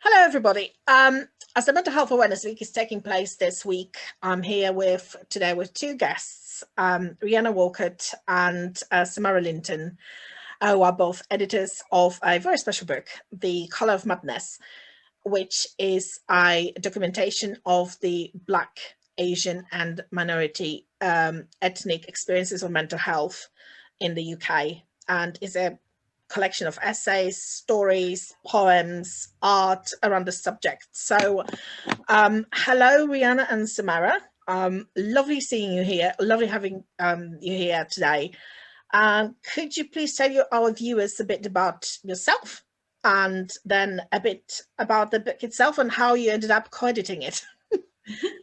Hello, everybody. As the Mental Health Awareness Week is taking place this week, I'm here today with two guests, Rianna Walcott and Samara Linton, who are both editors of a very special book, The Colour of Madness, which is a documentation of the Black, Asian and minority ethnic experiences of mental health in the UK, and is a collection of essays, stories, poems, art around the subject. So hello, Rihanna and Samara. Lovely seeing you here. Lovely having you here today. Could you please tell our viewers a bit about yourself and then a bit about the book itself and how you ended up co-editing it?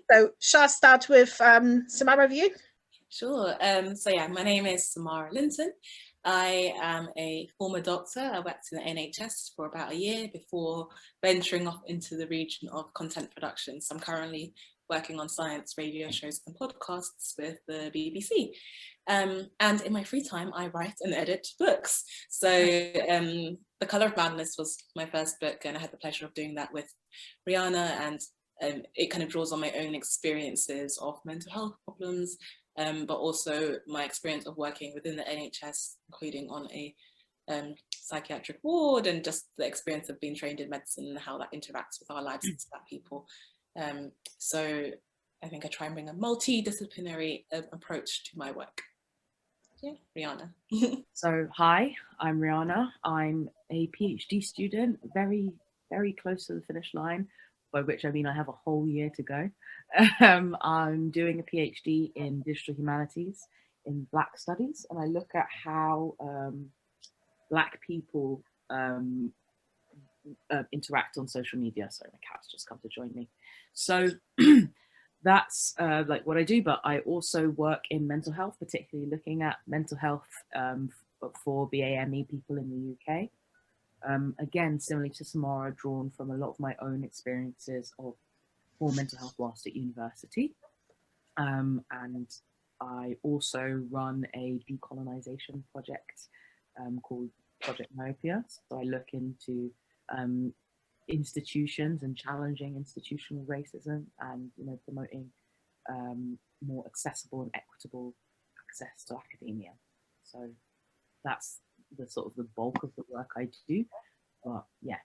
So shall I start with Samara view? Sure. My name is Samara Linton. I am a former doctor. I worked in the NHS for about a year before venturing off into the region of content production. So I'm currently working on science radio shows and podcasts with the BBC. And in my free time, I write and edit books. So The Colour of Madness was my first book, and I had the pleasure of doing that with Rihanna, and it kind of draws on my own experiences of mental health problems, but also my experience of working within the NHS, including on a psychiatric ward, and just the experience of being trained in medicine and how that interacts with our lives as Black people. So I think I try and bring a multidisciplinary approach to my work. Yeah, Rihanna. So hi, I'm Rihanna. I'm a PhD student, very, very close to the finish line, by which I mean I have a whole year to go. I'm doing a PhD in digital humanities in Black studies, and I look at how Black people interact on social media. Sorry, my cat's just come to join me. So that's like what I do, but I also work in mental health, particularly looking at mental health for BAME people in the UK. Again, similarly to Samara, drawn from a lot of my own experiences of poor mental health whilst at university. And I also run a decolonization project called Project Myopia. So I look into institutions and challenging institutional racism, and promoting more accessible and equitable access to academia. So that's the sort of the bulk of the work I do. But yeah,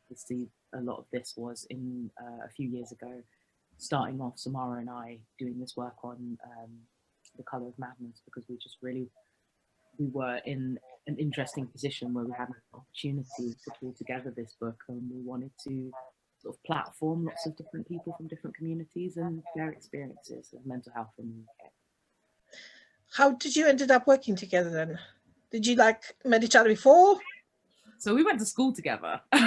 obviously a lot of this was in a few years ago, starting off Samara and I doing this work on The Colour of Madness, because we were in an interesting position where we had an opportunity to pull together this book, and we wanted to sort of platform lots of different people from different communities and their experiences of mental health in the UK. How did you ended up working together then? Did you met each other before? So we went to school together. We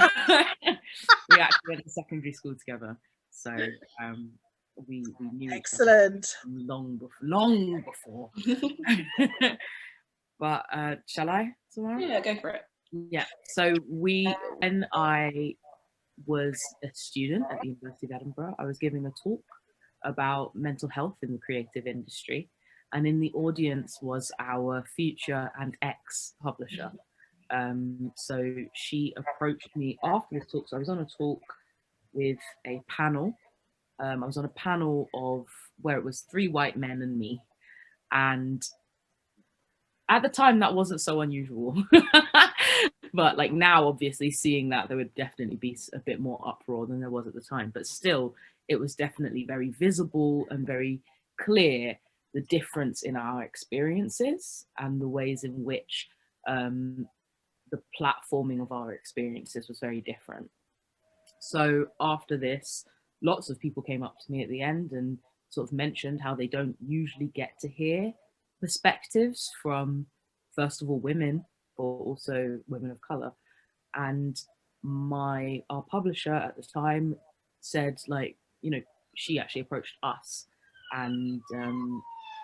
actually went to secondary school together. So we knew Excellent. each other long before. But shall I, Samara? Yeah, go for it. Yeah. So when I was a student at the University of Edinburgh, I was giving a talk about mental health in the creative industry, and in the audience was our future and ex-publisher. So she approached me after this talk. So I was on a talk with a panel. I was on a panel of where it was 3 white men and me, and at the time that wasn't so unusual. But like now, obviously seeing that, there would definitely be a bit more uproar than there was at the time, but still it was definitely very visible and very clear the difference in our experiences and the ways in which the platforming of our experiences was very different. So after this, lots of people came up to me at the end and sort of mentioned how they don't usually get to hear perspectives from, first of all, women, but also women of color. And our publisher at the time said, she actually approached us and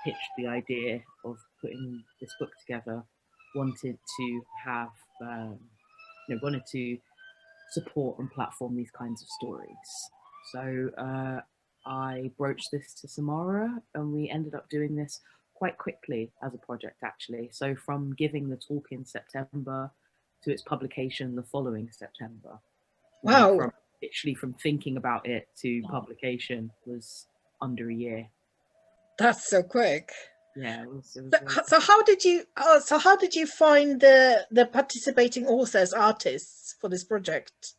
pitched the idea of putting this book together, wanted to have, wanted to support and platform these kinds of stories. So I broached this to Samara, and we ended up doing this quite quickly as a project, actually. So from giving the talk in September to its publication the following September. Wow. From literally from thinking about it to publication was under a year. That's so quick. Yeah, it was So how did you find the participating authors, artists for this project?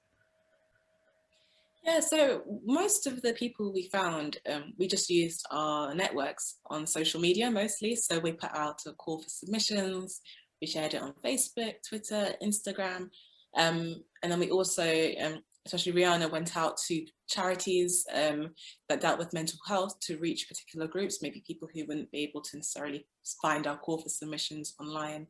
Yeah, so most of the people we found, we just used our networks on social media mostly. So we put out a call for submissions, we shared it on Facebook, Twitter, Instagram, and then we also, especially Rihanna, went out to charities that dealt with mental health to reach particular groups, maybe people who wouldn't be able to necessarily find our call for submissions online.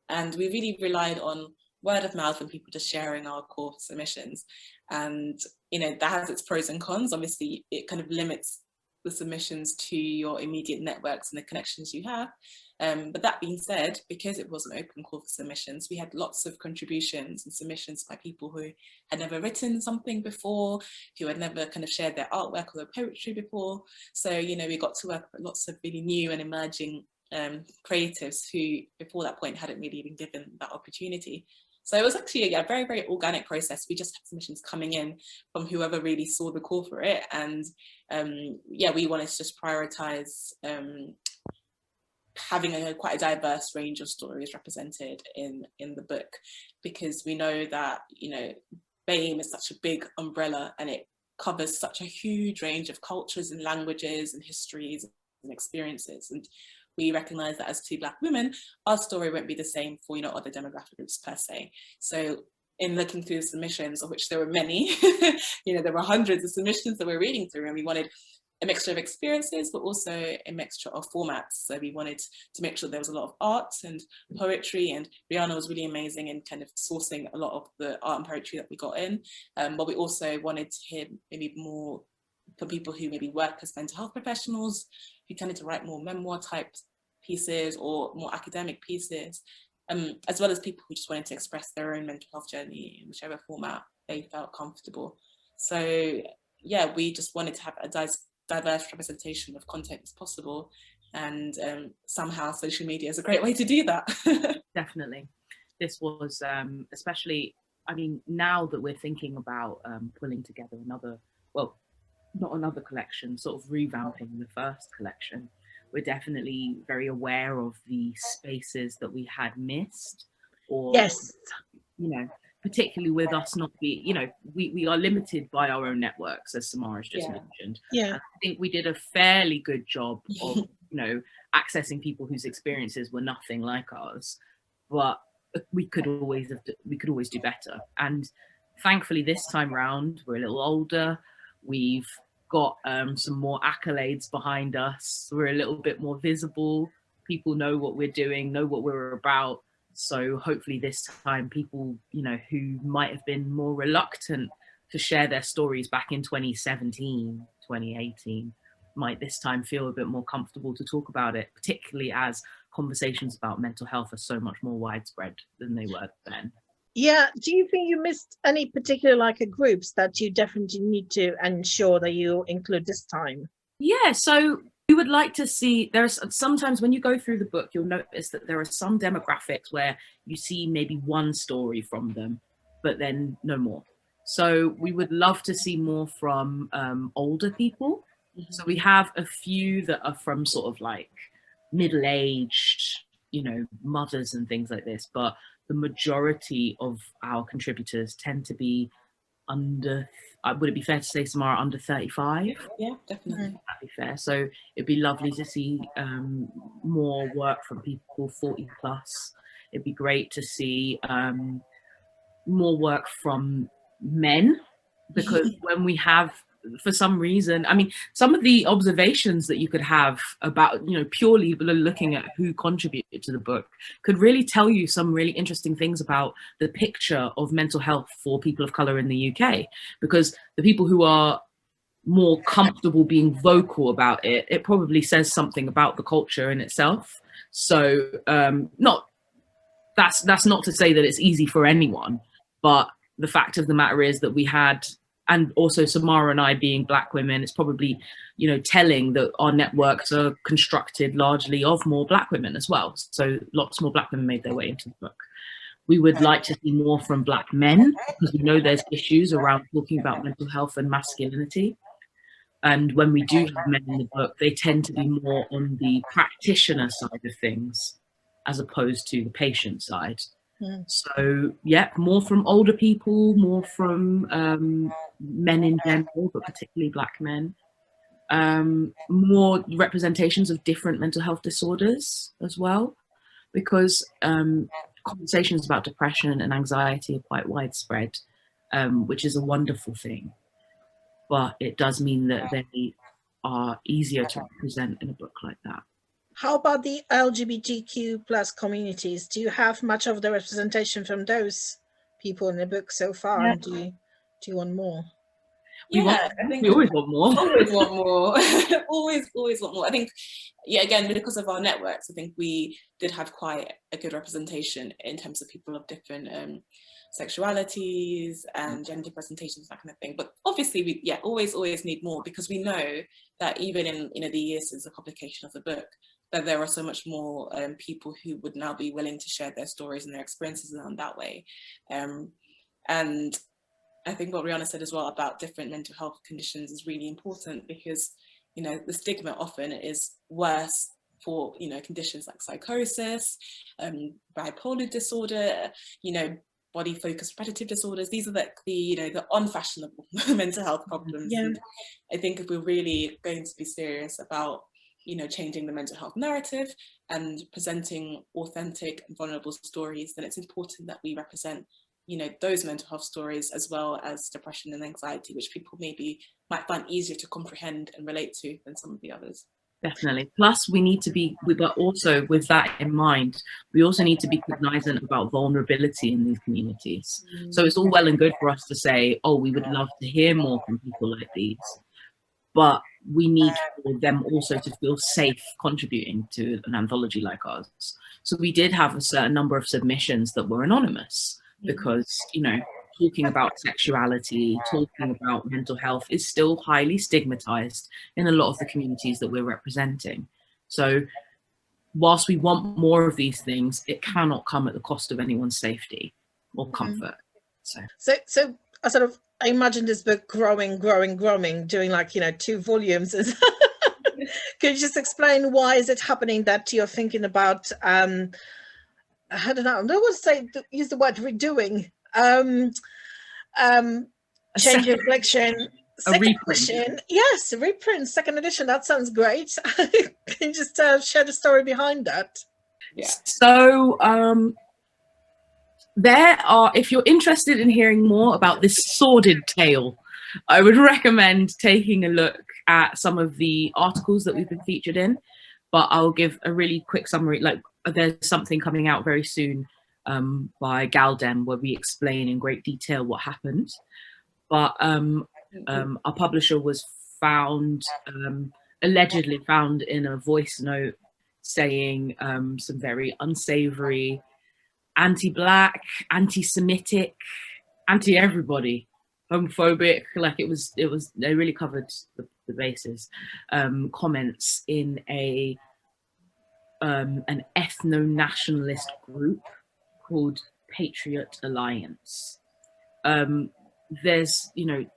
And we really relied on word of mouth and people just sharing our call for submissions. And that has its pros and cons. Obviously, it kind of limits the submissions to your immediate networks and the connections you have. But that being said, because it was an open call for submissions, we had lots of contributions and submissions by people who had never written something before, who had never kind of shared their artwork or their poetry before. So, we got to work with lots of really new and emerging creatives who before that point hadn't really been given that opportunity. So it was actually a very, very organic process. We just had submissions coming in from whoever really saw the call for it. And we wanted to just prioritize having quite a diverse range of stories represented in the book, because we know that, BAME is such a big umbrella and it covers such a huge range of cultures and languages and histories and experiences. And we recognise that as two Black women, our story won't be the same for other demographic groups per se. So in looking through the submissions, of which there were many, there were hundreds of submissions that we're reading through, and we wanted a mixture of experiences, but also a mixture of formats. So we wanted to make sure there was a lot of art and poetry, and Rihanna was really amazing in kind of sourcing a lot of the art and poetry that we got in. But we also wanted to hear maybe more for people who maybe work as mental health professionals, who tended to write more memoir type pieces or more academic pieces, as well as people who just wanted to express their own mental health journey in whichever format they felt comfortable. So yeah, we just wanted to have a diverse representation of content as possible, and somehow social media is a great way to do that. Definitely. This was especially, now that we're thinking about pulling together not another collection, sort of revamping the first collection, we're definitely very aware of the spaces that we had missed, or yes, particularly with us not be, we are limited by our own networks, as Samara's just mentioned. Yeah, and I think we did a fairly good job of accessing people whose experiences were nothing like ours, but we could always do better. And thankfully this time round we're a little older, we've got some more accolades behind us, we're a little bit more visible, people know what we're doing, know what we're about. So hopefully this time people who might have been more reluctant to share their stories back in 2017 2018 might this time feel a bit more comfortable to talk about it, particularly as conversations about mental health are so much more widespread than they were then. Yeah, do you think you missed any particular groups that you definitely need to ensure that you include this time? Yeah, so we would like to see, there's sometimes when you go through the book, you'll notice that there are some demographics where you see maybe one story from them, but then no more. So we would love to see more from older people. Mm-hmm. So we have a few that are from sort of middle-aged, mothers and things like this, but the majority of our contributors tend to be under, would it be fair to say, Samara, under 35? Yeah, definitely. That'd be fair. So it'd be lovely to see more work from people 40 plus. It'd be great to see more work from men, because when we have, for some reason, some of the observations that you could have about, purely looking at who contributed to the book could really tell you some really interesting things about the picture of mental health for people of colour in the UK, because the people who are more comfortable being vocal about it, it probably says something about the culture in itself. So that's not to say that it's easy for anyone, but the fact of the matter is that we had, and also Samara and I being Black women, it's probably, telling that our networks are constructed largely of more Black women as well. So lots more Black women made their way into the book. We would like to see more from Black men, because we know there's issues around talking about mental health and masculinity. And when we do have men in the book, they tend to be more on the practitioner side of things, as opposed to the patient side. So yeah, more from older people, more from men in general, but particularly Black men. More representations of different mental health disorders as well, because conversations about depression and anxiety are quite widespread, which is a wonderful thing. But it does mean that they are easier to represent in a book like that. How about the LGBTQ plus communities? Do you have much of the representation from those people in the book so far? Yeah. And do you want more? We always want more. Always want more. always want more. I think, yeah, again, because of our networks, I think we did have quite a good representation in terms of people of different sexualities and gender presentations, that kind of thing. But obviously, we always need more, because we know that even in the years since the publication of the book, that there are so much more people who would now be willing to share their stories and their experiences in that way. And I think what Rihanna said as well about different mental health conditions is really important, because the stigma often is worse for conditions like psychosis, bipolar disorder, body focused repetitive disorders. These are the unfashionable mental health problems. Yeah. And I think if we're really going to be serious about changing the mental health narrative and presenting authentic and vulnerable stories, then it's important that we represent those mental health stories, as well as depression and anxiety, which people might find easier to comprehend and relate to than some of the others. Definitely. Plus, we need to be, but also with that in mind, we also need to be cognizant about vulnerability in these communities. So it's all well and good for us to say, oh, we would love to hear more from people like these, but we need for them also to feel safe contributing to an anthology like ours. So we did have a certain number of submissions that were anonymous, because talking about sexuality, talking about mental health is still highly stigmatized in a lot of the communities that we're representing. So whilst we want more of these things, it cannot come at the cost of anyone's safety or comfort. So I imagine this book growing, doing 2 volumes. Could you just explain why is it happening that you're thinking about I don't know, I don't want to use the word redoing, change reflection, second edition. Yes, a reprint, second edition. That sounds great. Can you just share the story behind that? Yeah. So if you're interested in hearing more about this sordid tale, I would recommend taking a look at some of the articles that we've been featured in, but I'll give a really quick summary. There's something coming out very soon by Galdem where we explain in great detail what happened. But our publisher was allegedly found in a voice note saying some very unsavory, anti-Black, anti-Semitic, anti-everybody, homophobic, they really covered the bases, comments in an ethno-nationalist group called Patriot Alliance. There's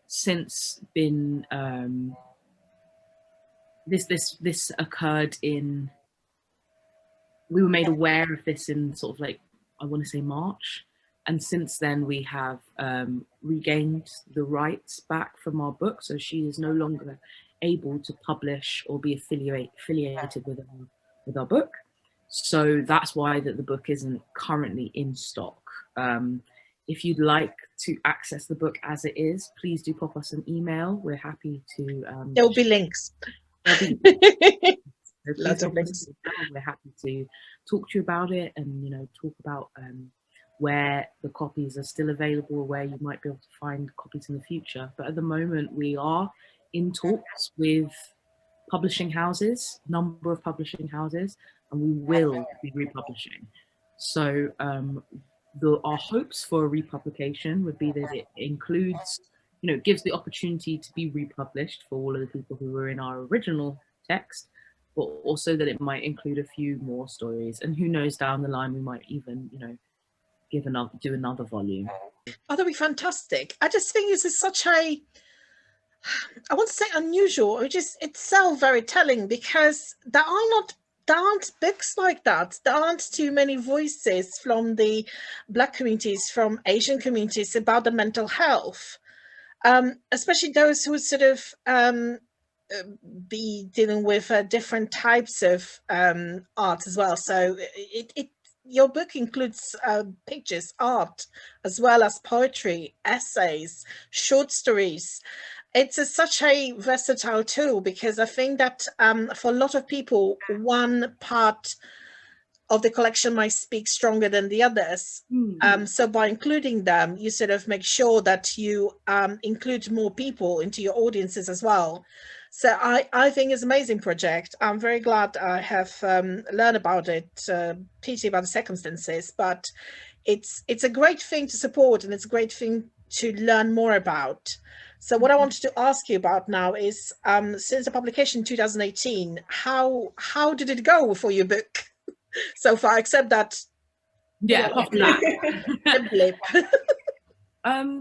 since been this occurred in, we were made aware of this in I want to say March, and since then we have regained the rights back from our book, so she is no longer able to publish or be affiliated with our book. So that's why that the book isn't currently in stock. If you'd like to access the book as it is, please do pop us an email. We're happy to. There will be links. Lots of links. We're happy to talk to you about it, and talk about where the copies are still available, where you might be able to find copies in the future. But at the moment, we are in talks with publishing houses, number of publishing houses, and we will be republishing. So our hopes for a republication would be that it includes, gives the opportunity to be republished for all of the people who were in our original text, but also that it might include a few more stories. And who knows, down the line, we might even, do another volume. Oh, that'd be fantastic. I just think this is such a, I want to say unusual, which is itself very telling, because there aren't books like that. There aren't too many voices from the Black communities, from Asian communities about the mental health, especially those who sort of be dealing with different types of art as well. So your book includes pictures, art, as well as poetry, essays, short stories. It's such a versatile tool, because I think that for a lot of people, one part of the collection might speak stronger than the others. So by including them, you sort of make sure that you include more people into your audiences as well. So I think it's an amazing project. I'm very glad I have learned about it, pity about the circumstances, but it's a great thing to support, and it's a great thing to learn more about. So what I wanted to ask you about now is, since the publication in 2018, how did it go for your book so far, except that? Yeah, Blip.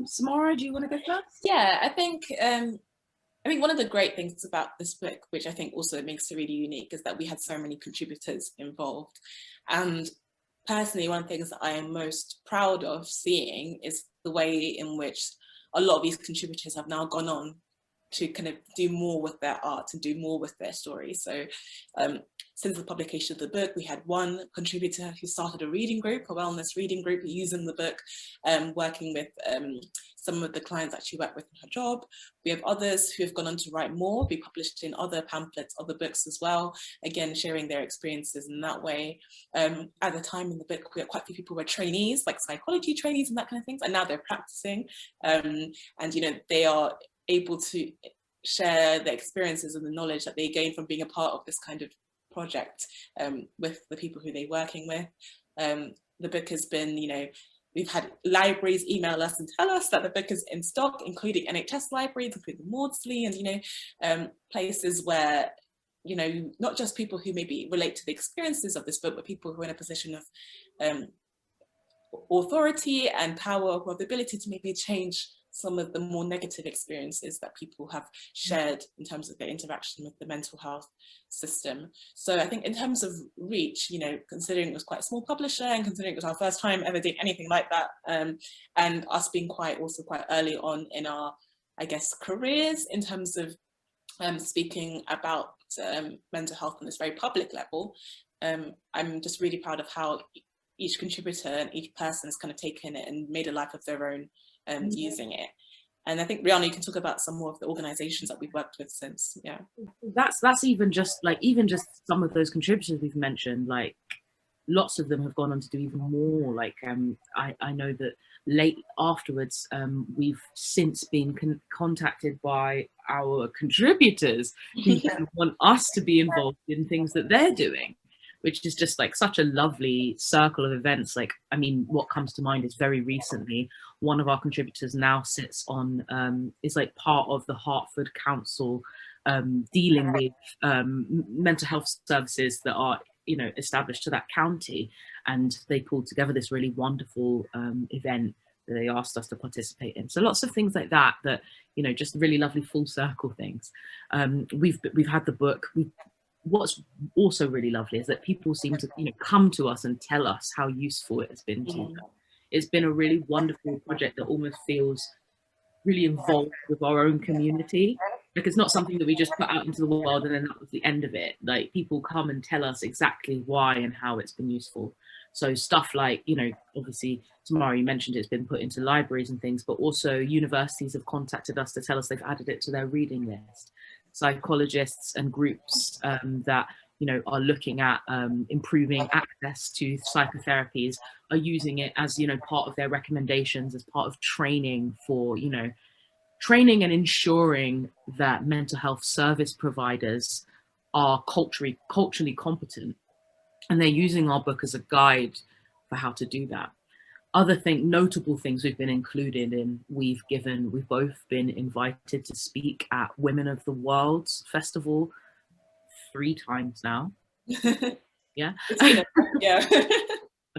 Samara, do you want to go first? Yeah, I think one of the great things about this book, which I think also makes it really unique, is that we had so many contributors involved. And personally, one of the things that I am most proud of seeing is the way in which a lot of these contributors have now gone on to kind of do more with their art and do more with their stories. So since the publication of the book, we had one contributor who started a reading group, a wellness reading group, using the book, working with some of the clients that she worked with in her job. We have others who have gone on to write more, be published in other pamphlets, other books as well, again, sharing their experiences in that way. At the time in the book, we had quite a few people who were trainees, like psychology trainees and that kind of things, and now they're practicing. And, you know, they are able to share the experiences and the knowledge that they gain from being a part of this kind of project with the people who they're working with. The book has been, you know, we've had libraries email us and tell us that the book is in stock, including NHS libraries, including Maudsley, and, you know, places where, you know, not just people who maybe relate to the experiences of this book, but people who are in a position of authority and power, or the ability to maybe change some of the more negative experiences that people have shared in terms of their interaction with the mental health system. So I think in terms of reach, you know, considering it was quite a small publisher, and considering it was our first time ever doing anything like that, and us being quite early on in our, I guess, careers in terms of speaking about mental health on this very public level, I'm just really proud of how each contributor and each person has kind of taken it and made a life of their own using it. And I think, Rihanna, you can talk about some more of the organizations that we've worked with since. Yeah, that's even just some of those contributors we've mentioned, like lots of them have gone on to do even more. Like I know that late afterwards, we've since been contacted by our contributors who want us to be involved in things that they're doing, which is just like such a lovely circle of events. Like, I mean, what comes to mind is very recently, one of our contributors now sits on, is like part of the Hertford Council, dealing with mental health services that are, you know, established to that county. And they pulled together this really wonderful event that they asked us to participate in. So lots of things like that, you know, just really lovely full circle things. We've had the book. What's also really lovely is that people seem to, you know, come to us and tell us how useful it has been to them. It's been a really wonderful project that almost feels really involved with our own community. Like, it's not something that we just put out into the world and then that was the end of it. Like, people come and tell us exactly why and how it's been useful. So stuff like, you know, obviously, Samara, you mentioned it's been put into libraries and things, but also universities have contacted us to tell us they've added it to their reading list. Psychologists and groups that, you know, are looking at improving access to psychotherapies are using it as, you know, part of their recommendations, as part of training for, you know, training and ensuring that mental health service providers are culturally competent. And they're using our book as a guide for how to do that. Other notable things we've been included in, we've both been invited to speak at Women of the World Festival 3 times now. Yeah. Yeah.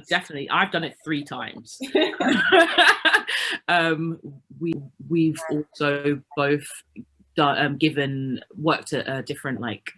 definitely, I've done it 3 times. We've also both done, worked at different like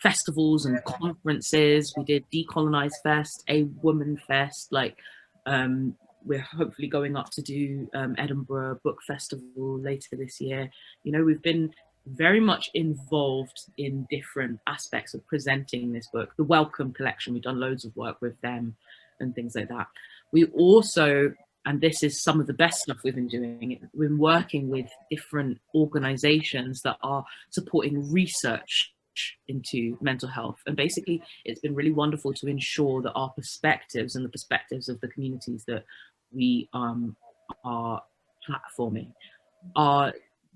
festivals and conferences. We did Decolonize Fest, a Woman Fest. Like, we're hopefully going up to do Edinburgh Book Festival later this year. You know, we've been very much involved in different aspects of presenting this book. The Welcome Collection, we've done loads of work with them and things like that. We also, and this is some of the best stuff we've been doing, we've been working with different organizations that are supporting research into mental health. And basically, it's been really wonderful to ensure that our perspectives and the perspectives of the communities that we are platforming are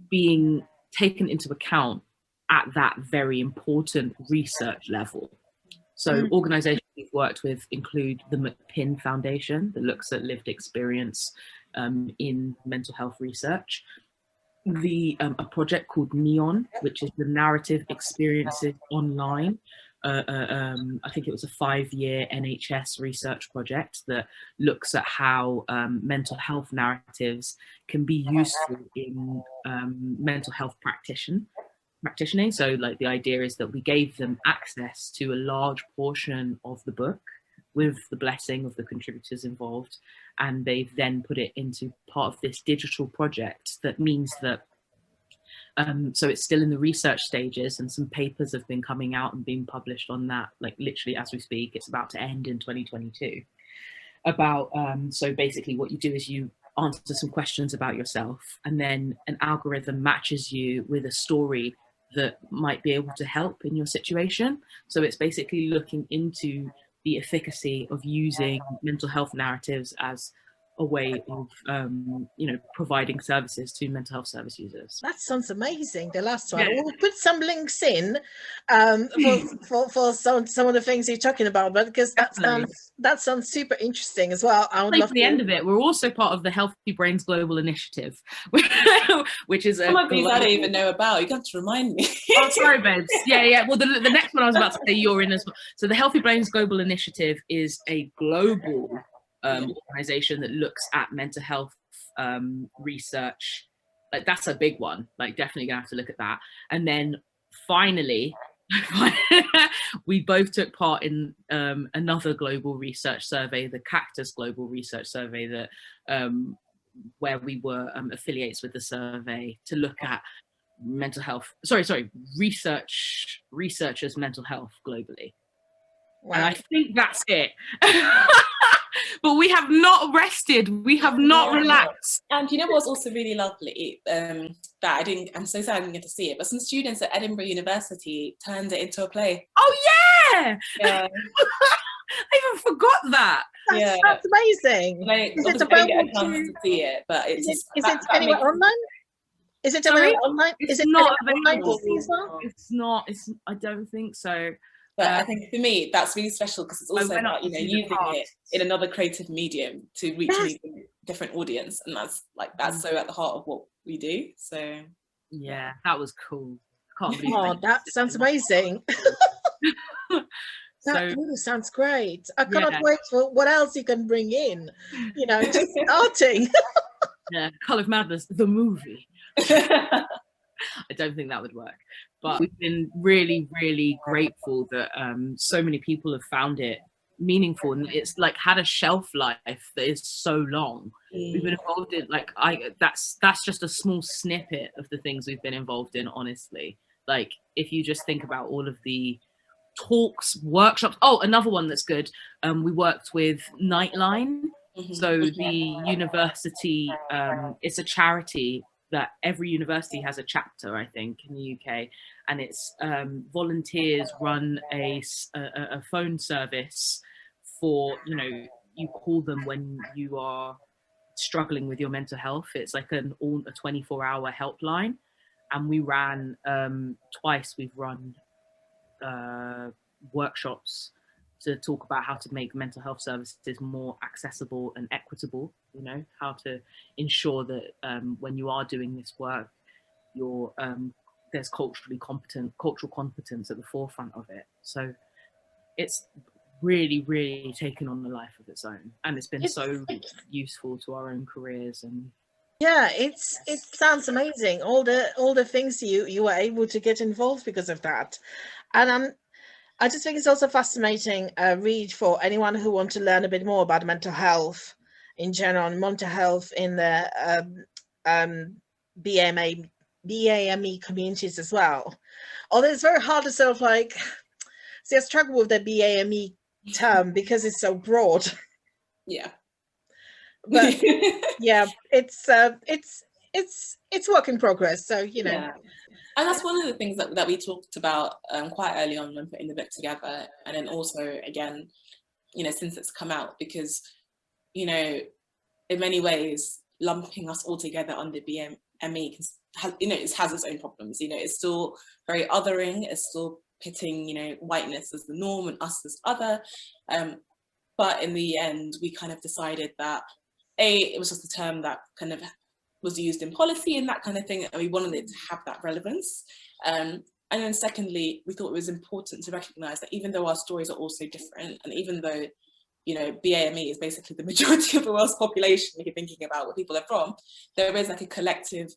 being taken into account at that very important research level. So organizations we've worked with include the McPin Foundation, that looks at lived experience in mental health research. A project called Neon, which is the Narrative Experiences Online. I think it was a 5-year NHS research project that looks at how mental health narratives can be useful in mental health practitioning. So like the idea is that we gave them access to a large portion of the book with the blessing of the contributors involved, and they've then put it into part of this digital project. That means that so it's still in the research stages, and some papers have been coming out and being published on that, like literally as we speak. It's about to end in 2022. About so basically what you do is you answer some questions about yourself, and then an algorithm matches you with a story that might be able to help in your situation. So it's basically looking into the efficacy of using mental health narratives as a way of providing services to mental health service users. That sounds amazing. The last one. Yeah. We'll put some links in for some of the things you're talking about, but because that sounds super interesting as well. I would love the end of it. We're also part of the Healthy Brains Global Initiative, which is some of these I don't even know about. You have to remind me. Oh, sorry, babes. Yeah. Well, the next one I was about to say you're in as well. So the Healthy Brains Global Initiative is a global organization that looks at mental health research. Like, that's a big one. Like, definitely gonna have to look at that. And then finally, we both took part in another global research survey, the Cactus Global Research Survey, that where we were affiliates with the survey to look at mental health. Researchers' mental health globally. Wow. And I think that's it. But we have not rested. We have not relaxed. And you know what's also really lovely? I'm so sad I didn't get to see it, but some students at Edinburgh University turned it into a play. Oh yeah! I even forgot that. That's amazing. Is it available to see it? But is it anywhere online? Is it available online? Is it not online to see as well? It's not. I don't think so. But I think for me, that's really special because it's also about, using it in another creative medium to reach a different audience. And that's so at the heart of what we do. So yeah, that was cool. Can't believe that sounds amazing. That really sounds great. I cannot wait for what else you can bring in. Just starting. Yeah, Colour of Madness, the movie. I don't think that would work, but we've been really, really grateful that so many people have found it meaningful, and it's like had a shelf life that is so long. We've been involved in that's just a small snippet of the things we've been involved in, honestly. Like, if you just think about all of the talks, workshops. Oh, another one that's good. We worked with Nightline. So the university, it's a charity that every university has a chapter, I think, in the UK, and it's volunteers run a phone service for, you call them when you are struggling with your mental health. It's like a 24-hour helpline, and we ran twice. We've run workshops to talk about how to make mental health services more accessible and equitable, how to ensure that when you are doing this work, there's cultural competence at the forefront of it. So really, really taken on a life of its own, and it's been It's, so useful to our own careers. And yeah, it sounds amazing. All the things you were able to get involved because of that, and I just think it's also fascinating read for anyone who wants to learn a bit more about mental health in general, and mental health in the BMA BAME communities as well. Although it's very hard to sort of like see, I struggle with the BAME term because it's so broad. Yeah. But yeah, it's work in progress. So, you know. Yeah. And that's one of the things that we talked about quite early on when putting the book together. And then also, again, you know, since it's come out, because, you know, in many ways, lumping us all together under BME has, you know, it has its own problems. You know, it's still very othering. It's still pitting, you know, whiteness as the norm and us as other. But in the end, we kind of decided that it was just a term that kind of was used in policy and that kind of thing, and we wanted it to have that relevance. And then secondly, we thought it was important to recognise that even though our stories are all so different, and even though, you know, BAME is basically the majority of the world's population, if you're thinking about where people are from, there is like a collective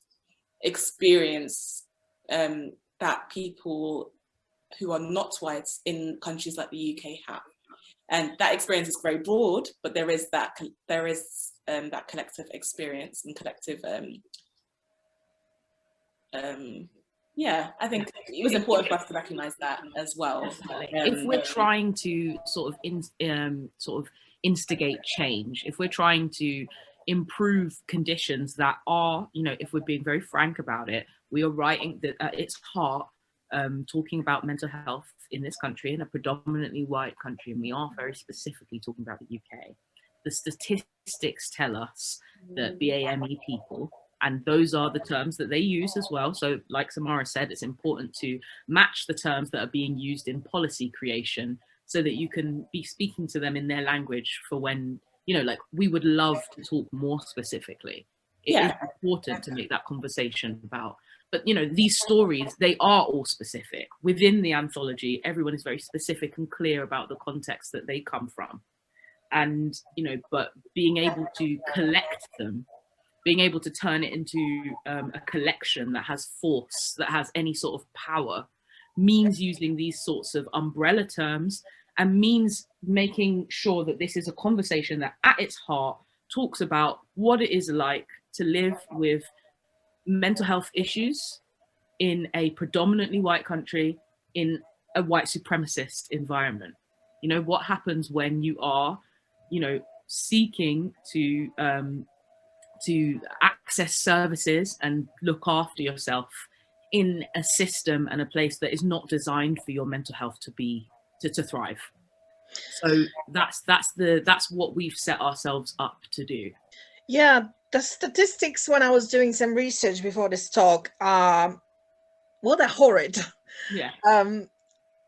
experience that people who are not white in countries like the UK have. And that experience is very broad, but there is that collective experience and collective yeah, I think it was important for us to recognise that as well. If we're trying to sort of instigate change, if we're trying to improve conditions that are, you know, if we're being very frank about it, we are writing that at its heart, talking about mental health in this country, in a predominantly white country, and we are very specifically talking about the UK. The statistics tell us that BAME people, and those are the terms that they use as well. So like Samara said, it's important to match the terms that are being used in policy creation so that you can be speaking to them in their language for when, you know, like we would love to talk more specifically. It is important to make that conversation about, but you know, these stories, they are all specific. Within the anthology, everyone is very specific and clear about the context that they come from. And, you know, but being able to collect them, being able to turn it into a collection that has force, that has any sort of power, means using these sorts of umbrella terms, and means making sure that this is a conversation that at its heart talks about what it is like to live with mental health issues in a predominantly white country, in a white supremacist environment. You know, what happens when you are, you know, seeking to access services and look after yourself in a system and a place that is not designed for your mental health to thrive. So that's what we've set ourselves up to do. Yeah, the statistics when I was doing some research before this talk, well, they're horrid. Yeah.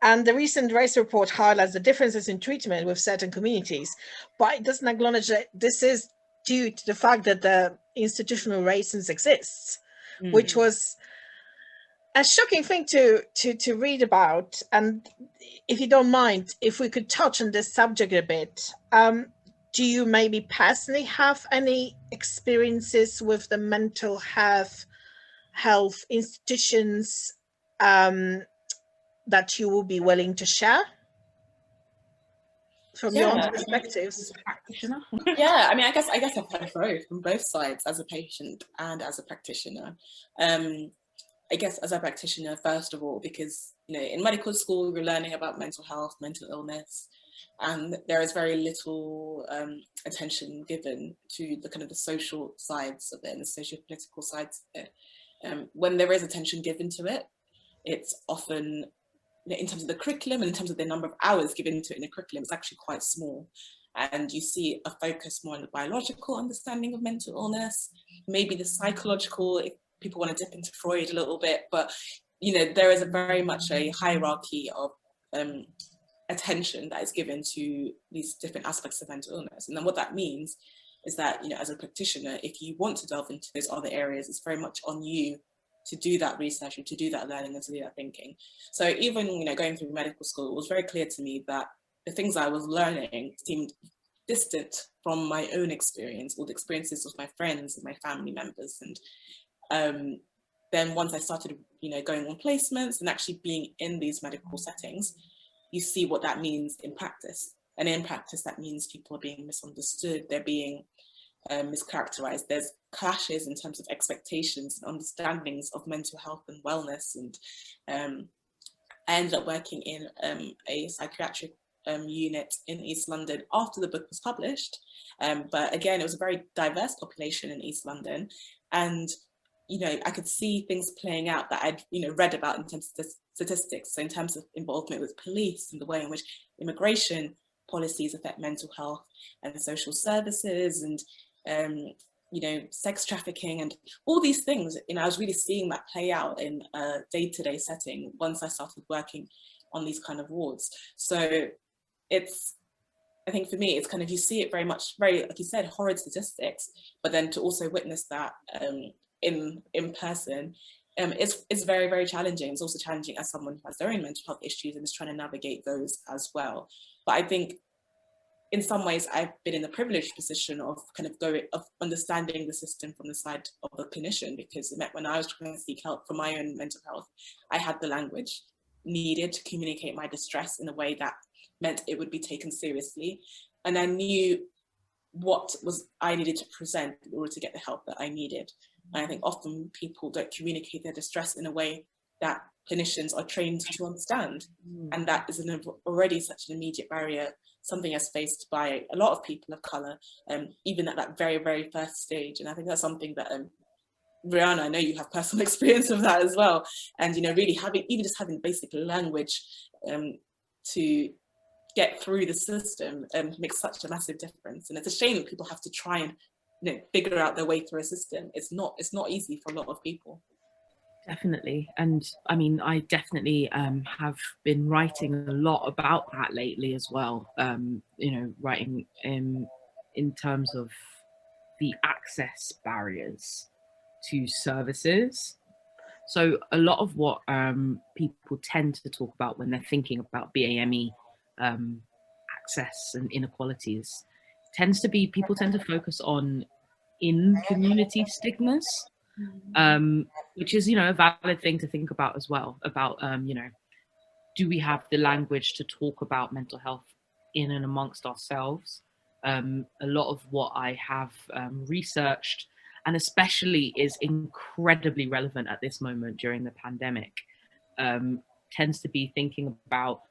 And the recent race report highlights the differences in treatment with certain communities, but it doesn't acknowledge that this is due to the fact that the institutional racism exists, which was a shocking thing to read about. And if you don't mind, if we could touch on this subject a bit, do you maybe personally have any experiences with the mental health institutions that you will be willing to share from your own perspectives? Yeah, I mean, I guess I've heard both from both sides, as a patient and as a practitioner. I guess as a practitioner, first of all, because, you know, in medical school, we're learning about mental health, mental illness, and there is very little attention given to the kind of the social sides of it and the socio-political sides of it. When there is attention given to it, it's often, in terms of the curriculum and in terms of the number of hours given to it in the curriculum, it's actually quite small. And you see a focus more on the biological understanding of mental illness, maybe the psychological, if people want to dip into Freud a little bit, but, you know, there is very much a hierarchy of attention that is given to these different aspects of mental illness. And then what that means is that, you know, as a practitioner, if you want to delve into those other areas, it's very much on you to do that research and to do that learning and to do that thinking. So even, you know, going through medical school, it was very clear to me that the things I was learning seemed distant from my own experience, or the experiences of my friends and my family members. And then once I started, going on placements and actually being in these medical settings, you see what that means in practice. And in practice, that means people are being misunderstood, they're being mischaracterized. There's clashes in terms of expectations and understandings of mental health and wellness. And I ended up working in a psychiatric unit in East London after the book was published. But again, it was a very diverse population in East London. And I could see things playing out that I'd read about in terms of statistics. So in terms of involvement with police and the way in which immigration policies affect mental health and social services, and sex trafficking and all these things, I was really seeing that play out in a day-to-day setting once I started working on these kind of wards. So I think for me, it's kind of, you see it very much, very, like you said, horrid statistics, but then to also witness that in person, it's very, very challenging. It's also challenging as someone who has their own mental health issues and is trying to navigate those as well. But I think in some ways I've been in the privileged position of understanding the system from the side of a clinician, because it meant when I was trying to seek help for my own mental health, I had the language needed to communicate my distress in a way that meant it would be taken seriously. And I knew what I needed to present in order to get the help that I needed. And I think often people don't communicate their distress in a way that clinicians are trained to understand. And that is already such an immediate barrier, something that's faced by a lot of people of colour, even at that very, very first stage. And I think that's something that, Rihanna, I know you have personal experience of that as well. And, really having basic language to get through the system makes such a massive difference. And it's a shame that people have to try and figure out their way through a system. It's not easy for a lot of people. Definitely. And I mean, I definitely have been writing a lot about that lately as well. Writing in terms of the access barriers to services. So a lot of what people tend to talk about when they're thinking about BAME access and inequalities people tend to focus on in-community stigmas, which is, a valid thing to think about as well, about, do we have the language to talk about mental health in and amongst ourselves? A lot of what I have researched, and especially is incredibly relevant at this moment during the pandemic, tends to be thinking about,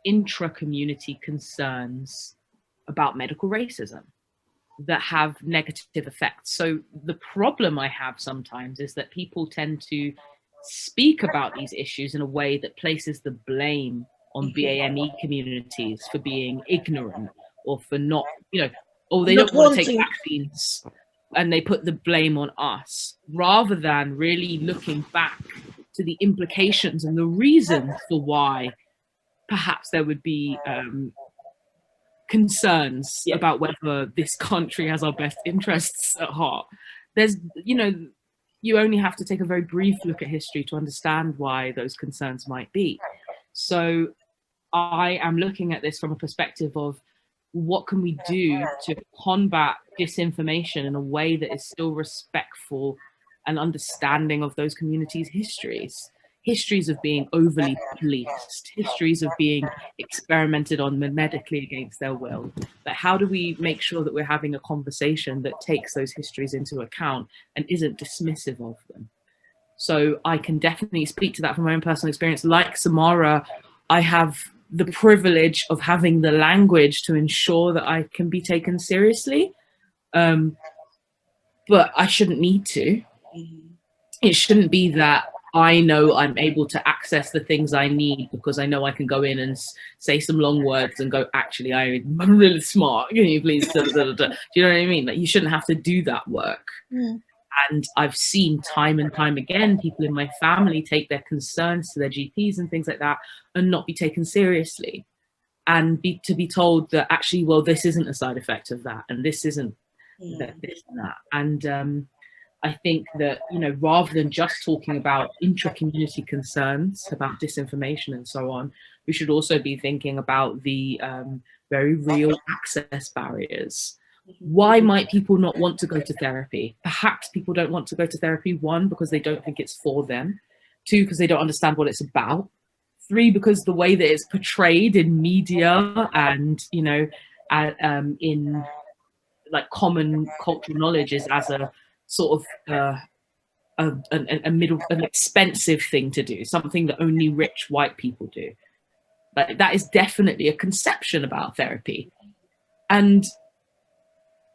intra-community concerns about medical racism that have negative effects. So the problem I have sometimes is that people tend to speak about these issues in a way that places the blame on BAME communities for being ignorant, or for not, they don't want to take vaccines, and they put the blame on us, rather than really looking back to the implications and the reasons for why perhaps there would be concerns about whether this country has our best interests at heart. There's, you only have to take a very brief look at history to understand why those concerns might be. So I am looking at this from a perspective of, what can we do to combat disinformation in a way that is still respectful and understanding of those communities' histories of being overly policed, histories of being experimented on medically against their will. Like, how do we make sure that we're having a conversation that takes those histories into account and isn't dismissive of them? So I can definitely speak to that from my own personal experience. Like Samara, I have the privilege of having the language to ensure that I can be taken seriously, but I shouldn't need to. It shouldn't be that I know I'm able to access the things I need because I know I can go in and say some long words and go, actually, I'm really smart. Can you please? Da, da, da, da. Do you know what I mean? Like, you shouldn't have to do that work. And I've seen time and time again, people in my family take their concerns to their GPs and things like that and not be taken seriously, and to be told that actually, well, this isn't a side effect of that, and this isn't this and that. And I think that, rather than just talking about intra-community concerns about disinformation and so on, we should also be thinking about the very real access barriers. Why might people not want to go to therapy? Perhaps people don't want to go to therapy, 1, because they don't think it's for them, 2, because they don't understand what it's about, 3, because the way that it's portrayed in media and, you know, in like common cultural knowledge is as a sort of an expensive thing to do, something that only rich white people do. Like, that is definitely a conception about therapy. And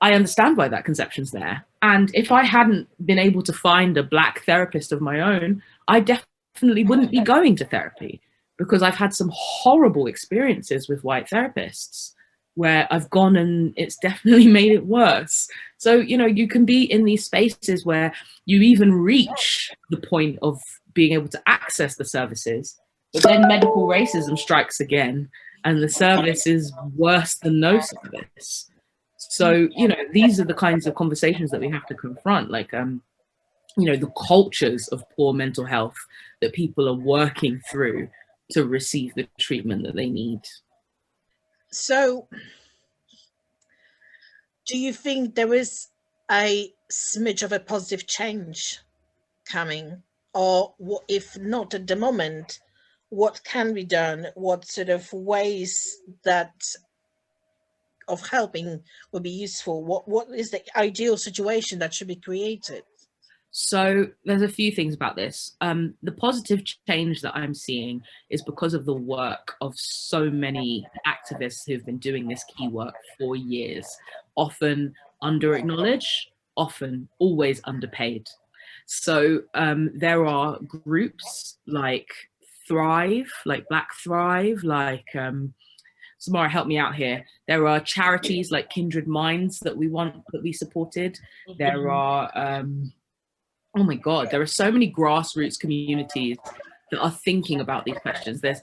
I understand why that conception's there. And if I hadn't been able to find a Black therapist of my own, I definitely wouldn't be going to therapy, because I've had some horrible experiences with white therapists where I've gone and it's definitely made it worse. So, you know, you can be in these spaces where you even reach the point of being able to access the services, but then medical racism strikes again and the service is worse than no service. So, you know, these are the kinds of conversations that we have to confront, like, you know, the cultures of poor mental health that people are working through to receive the treatment that they need. So, do you think there is a smidge of a positive change coming? Or what, if not at the moment, what can be done? What sort of ways that of helping would be useful? What is the ideal situation that should be created? So there's a few things about this. The positive change that I'm seeing is because of the work of so many activists who've been doing this key work for years, often under-acknowledged, often always underpaid. So there are groups like Thrive, like Black Thrive, like Samara, help me out here. There are charities like Kindred Minds that we supported. There are oh my God, there are so many grassroots communities that are thinking about these questions. There's,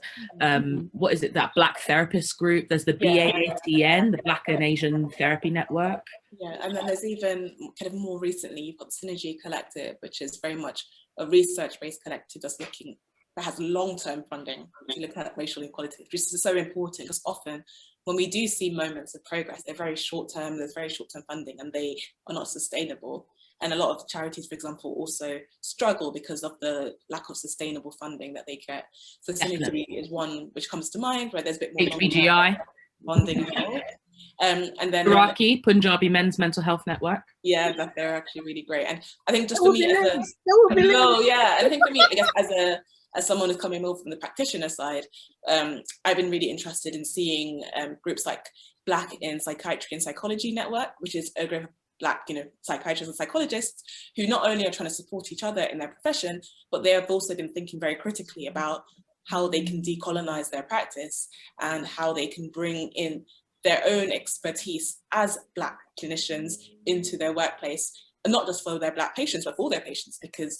what is it, that Black therapist group? There's the BATN, the Black and Asian Therapy Network. Yeah, and then there's even kind of more recently, you've got Synergy Collective, which is very much a research-based collective that has long-term funding to look at racial inequality, which is so important because often when we do see moments of progress, they're very short-term, there's very short-term funding and they are not sustainable. And a lot of charities, for example, also struggle because of the lack of sustainable funding that they get. So Synergy is one which comes to mind, where there's a bit more HBGI funding involved. And then Punjabi Men's Mental Health Network. Yeah, that they're actually really great. And I think just for me and I think for me, I guess as someone who's coming more from the practitioner side, I've been really interested in seeing groups like Black in Psychiatry and Psychology Network, which is a group of Black, psychiatrists and psychologists who not only are trying to support each other in their profession, but they have also been thinking very critically about how they can decolonize their practice and how they can bring in their own expertise as Black clinicians into their workplace, and not just for their Black patients, but for all their patients, because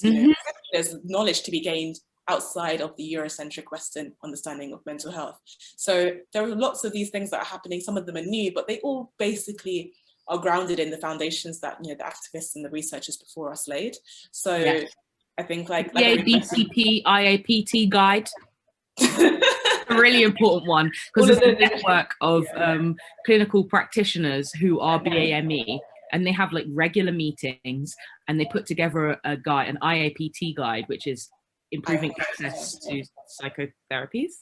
there's knowledge to be gained outside of the Eurocentric Western understanding of mental health. So there are lots of these things that are happening. Some of them are new, but they all basically are grounded in the foundations that the activists and the researchers before us laid. So I think like the BCP IAPT guide, a really important one, because it's a network of clinical practitioners who are BAME, and they have like regular meetings, and they put together a guide, an IAPT guide, which is improving access to psychotherapies.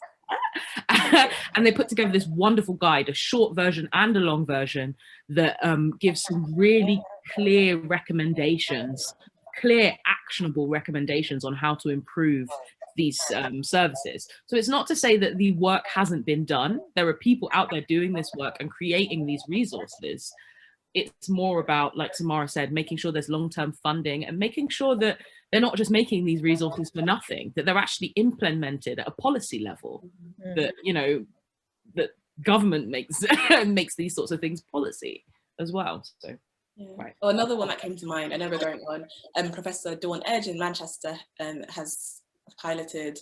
And they put together this wonderful guide, a short version and a long version, that gives some really clear recommendations, clear actionable recommendations on how to improve these services. So it's not to say that the work hasn't been done. There are people out there doing this work and creating these resources. It's more about, like Samara said, making sure there's long-term funding and making sure that they're not just making these resources for nothing, that they're actually implemented at a policy level, that, that government makes makes these sorts of things policy as well. So, right. Well, another one that came to mind, I know we're going on, Professor Dawn Edge in Manchester has piloted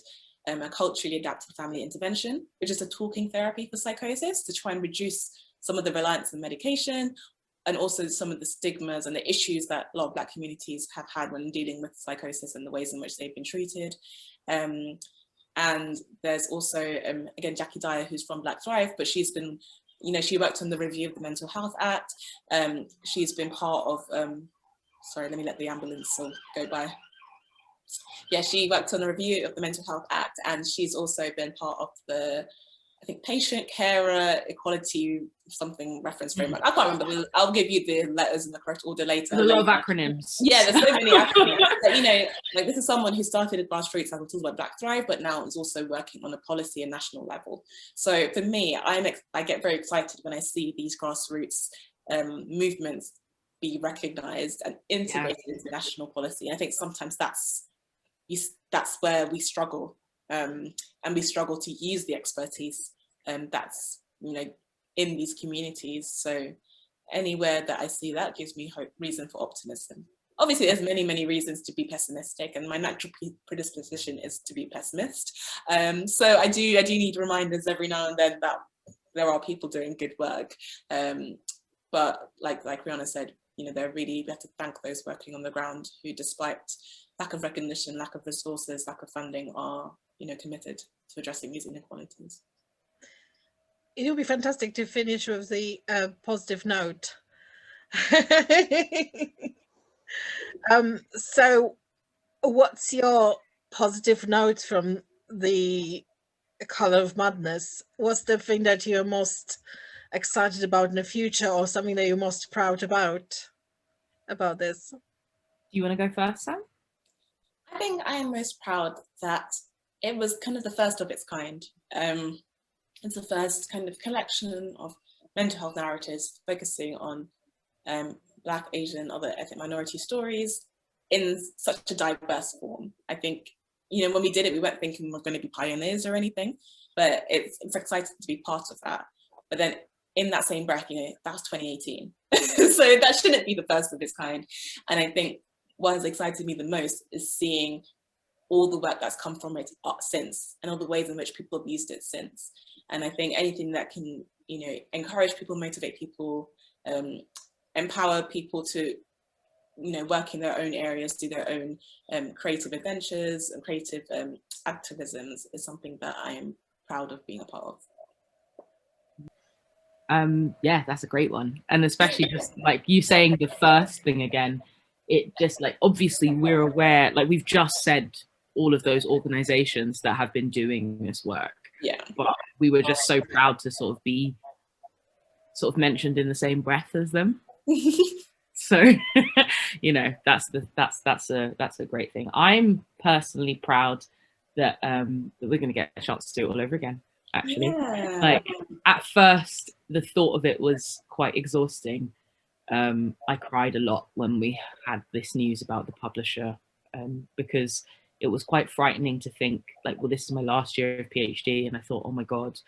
a culturally adapted family intervention, which is a talking therapy for psychosis to try and reduce some of the reliance on medication, and also some of the stigmas and the issues that a lot of Black communities have had when dealing with psychosis and the ways in which they've been treated. And And there's also, again, Jackie Dyer, who's from Black Thrive, but she's been, you know, she worked on the review of the Mental Health Act. She's been part of, sorry, let me let the ambulance go by. Yeah, she worked on the review of the Mental Health Act, and she's also been part of the, I think, Patient Carer Equality something reference framework. I can't remember. I'll give you the letters in the correct order later. There's a lot of acronyms. Yeah, there's so many acronyms. But, you know, like, this is someone who started at grassroots, as we talked about Black Thrive, but now is also working on a policy and national level. So for me, I get very excited when I see these grassroots movements be recognised and integrated into national policy. And I think sometimes that's where we struggle, and we struggle to use the expertise that's, you know, in these communities. So anywhere that I see that gives me hope, reason for optimism. Obviously, there's many reasons to be pessimistic, and my natural predisposition is to be pessimist. So I do need reminders every now and then that there are people doing good work. But like Rihanna said, you know, we have to thank those working on the ground who, despite lack of recognition, lack of resources, lack of funding, are, you know, committed to addressing these inequalities. It would be fantastic to finish with the positive note. So what's your positive note from the Colour of Madness? What's the thing that you're most excited about in the future, or something that you're most proud about this? Do you want to go first, Sam? I think I am most proud that it was kind of the first of its kind. It's the first kind of collection of mental health narratives focusing on Black, Asian, other ethnic minority stories in such a diverse form. I think, you know, when we did it, we weren't thinking we're going to be pioneers or anything, but it's exciting to be part of that. But then in that same breath, you know, that was 2018. So that shouldn't be the first of its kind. And I think what has excited me the most is seeing all the work that's come from it since, and all the ways in which people have used it since. And I think anything that can, you know, encourage people, motivate people, empower people to, you know, work in their own areas, do their own creative adventures and creative activisms is something that I am proud of being a part of. Yeah, that's a great one. And especially just like you saying the first thing again, it just, like, obviously we're aware, like we've just said all of those organizations that have been doing this work. Yeah. But we were just so proud to sort of be mentioned in the same breath as them. So, you know, that's a great thing. I'm personally proud that we're going to get a chance to do it all over again. Actually, like at first, the thought of it was quite exhausting. I cried a lot when we had this news about the publisher, because it was quite frightening to think, like, well, this is my last year of PhD, and I thought, oh my God,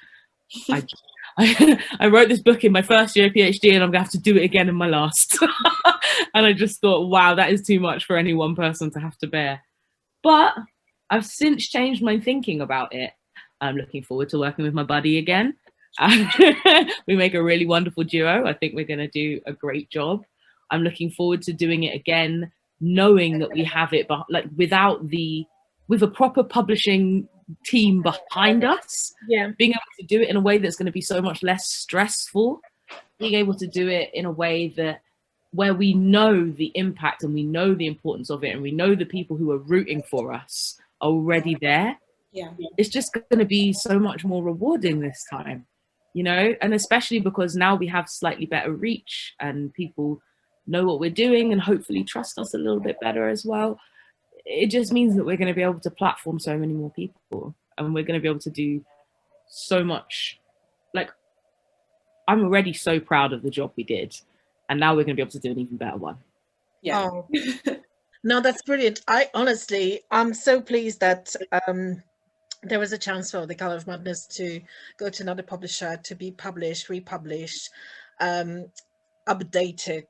I wrote this book in my first year of PhD, and I'm gonna have to do it again in my last. And I just thought, wow, that is too much for any one person to have to bear. But I've since changed my thinking about it. I'm looking forward to working with my buddy again. We make a really wonderful duo. I think we're going to do a great job. I'm looking forward to doing it again, knowing that we have it, but like with a proper publishing team behind us. Yeah, being able to do it in a way that's going to be so much less stressful, being able to do it in a way that where we know the impact and we know the importance of it, and we know the people who are rooting for us are already there. Yeah, it's just going to be so much more rewarding this time, you know, and especially because now we have slightly better reach and people know what we're doing and hopefully trust us a little bit better as well. It just means that we're going to be able to platform so many more people, and we're going to be able to do so much. Like, I'm already so proud of the job we did, and now we're going to be able to do an even better one. Yeah. Oh. No, that's brilliant. I'm so pleased that there was a chance for the Colour of Madness to go to another publisher, to be published, republished, updated,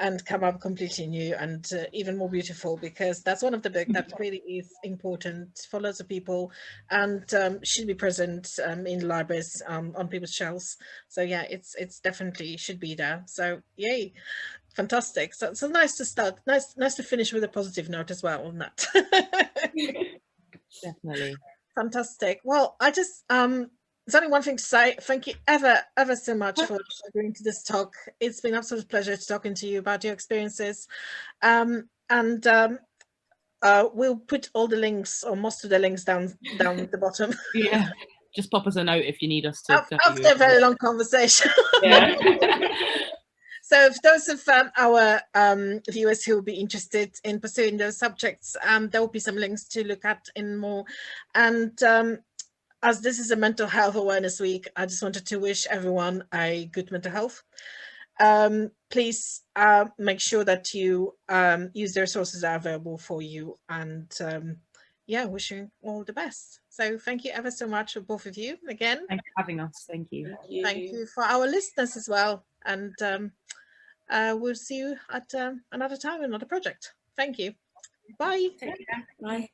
and come up completely new and even more beautiful, because that's one of the books that really is important for lots of people and should be present in libraries, on people's shelves. So yeah, it's definitely should be there. So yay, fantastic. So nice to start, nice to finish with a positive note as well on that. Definitely. Fantastic. Well, I just there's only one thing to say. Thank you ever so much for agreeing to this talk. It's been an absolute pleasure talking to you about your experiences. We'll put all the links, or most of the links, down at the bottom. Yeah, just pop us a note if you need us to. After a very long conversation. Yeah. So if those of our viewers who will be interested in pursuing those subjects, there will be some links to look at in more. And as this is a mental health awareness week, I just wanted to wish everyone a good mental health. Please make sure that you use the resources that are available for you, and yeah, wishing all the best. So thank you ever so much for both of you again. Thanks for having us. Thank you. Thank you for our listeners as well. And we'll see you at another time, another project. Thank you. Bye. Take care. Bye.